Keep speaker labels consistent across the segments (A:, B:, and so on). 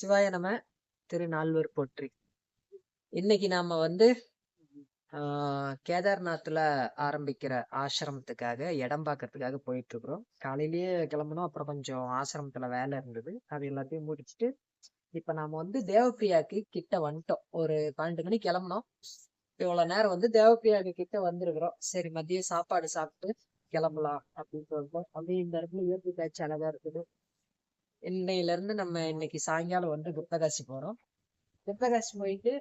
A: சிவாய நம. திரு நால்வர் போற்றி. இன்னைக்கு நாம வந்து கேதார்நாத்ல ஆரம்பிக்கிற ஆசிரமத்துக்காக இடம் பார்க்கறதுக்காக போயிட்டு இருக்கிறோம். காலையிலேயே கிளம்பணும். அப்புறம் கொஞ்சம் ஆசிரமத்துல வேலை இருந்தது, அது எல்லாத்தையும் முடிச்சுட்டு இப்ப நாம வந்து தேவப்பிரியாக்கு கிட்ட வந்துட்டோம். ஒரு 12 மணிக்கு கிளம்பணும். இவ்வளவு நேரம் வந்து தேவப்பிரியாக்கு கிட்ட வந்திருக்கிறோம். சரி, மதிய சாப்பாடு சாப்பிட்டு கிளம்பலாம் அப்படின்னு சொல்லிட்டோம். அப்படியே இந்த இடத்துல இயற்கை காட்சி அழகா இருக்குது. இன்னையில இருந்து நம்ம இன்னைக்கு சாயங்காலம் வந்து குப்தகாசி போறோம். குப்தகாசி போயிட்டு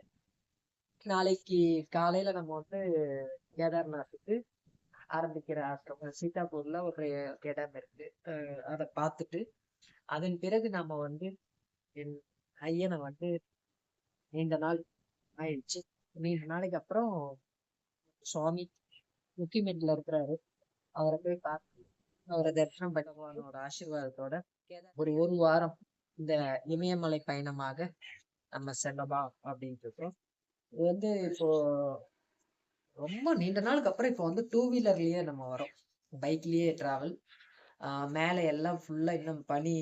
A: நாளைக்கு காலையில நம்ம வந்து கேதார்நாத்துக்கு ஆரம்பிக்கிற ஆசிரமம் சீதாப்பூர்ல ஒரு இடம் இருக்கு. அதை பார்த்துட்டு அதன் பிறகு நம்ம வந்து என் ஐயனை வந்து நீண்ட நாள் ஆயிடுச்சு. நீண்ட நாளைக்கு அப்புறம் சுவாமி முக்கியமெட்ல இருக்கிறாரு. அவரை போய் பார்த்து அவரை தரிசனம் பண்ணுவானோட ஆசீர்வாதத்தோட ஒரு வாரம் இந்த இமயமலை பயணமாக நம்ம செல்லலாம் அப்படின்ட்டு இருக்கோம். இது வந்து இப்போ ரொம்ப நீண்ட நாளுக்கு அப்புறம் இப்போ வந்து 2 வீலர்லயே நம்ம வரோம். பைக்லயே டிராவல். மேல எல்லாம் ஃபுல்லா இன்னும் பனி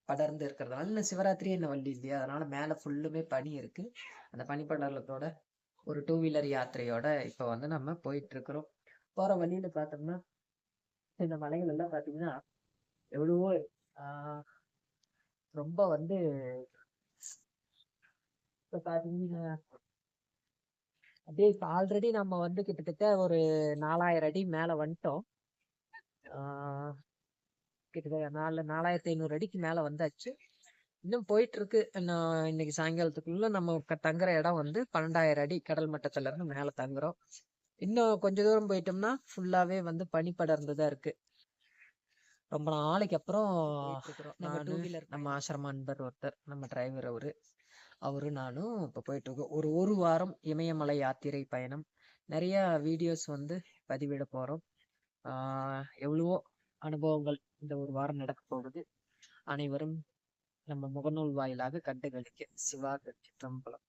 A: படர்ந்து இருக்கிறதுனால, இன்னும் சிவராத்திரி இன்னும் வள்ளி இல்லையா, அதனால மேல ஃபுல்லுமே பனி இருக்கு. அந்த பனி படலத்தோட ஒரு 2 வீலர் யாத்திரையோட இப்ப வந்து நம்ம போயிட்டு இருக்கிறோம். போற வழியில பார்த்தோம்னா இந்த மலைகள் எல்லாம் பாத்தீங்கன்னா எவ்வளவோ ஆஹ் ரொம்ப வந்து இப்ப பாத்தீங்கன்னா அப்படியே இப்ப ஆல்ரெடி நம்ம வந்து கிட்டத்தட்ட ஒரு 4000 அடி மேல வந்துட்டோம். ஆஹ் கிட்டத்தட்ட 4500 அடிக்கு மேல வந்தாச்சு. இன்னும் போயிட்டு இருக்கு. இன்னைக்கு சாயங்காலத்துக்குள்ள நம்ம தங்குற இடம் வந்து 12,000 அடி கடல் மட்டத்துல இருந்து மேல தங்குறோம். இன்னும் கொஞ்ச தூரம் போயிட்டோம்னா ஃபுல்லாவே வந்து பனி படர்ந்துதான் இருக்கு. ரொம்ப நாளைக்கு அப்புறம் நம்ம ஆசிரம அன்பர் ஒருத்தர், நம்ம டிரைவர் அவரு நானும் இப்ப போயிட்டு இருக்கோம். ஒரு வாரம் இமயமலை யாத்திரை பயணம். நிறைய வீடியோஸ் வந்து பதிவிட போறோம். எவ்வளவோ அனுபவங்கள் இந்த ஒரு வாரம் நடக்க போகுது. அனைவரும் நம்ம முகநூல் வாயிலாக கண்டுகளிக்க. சிவா சிற்றம்பலம்.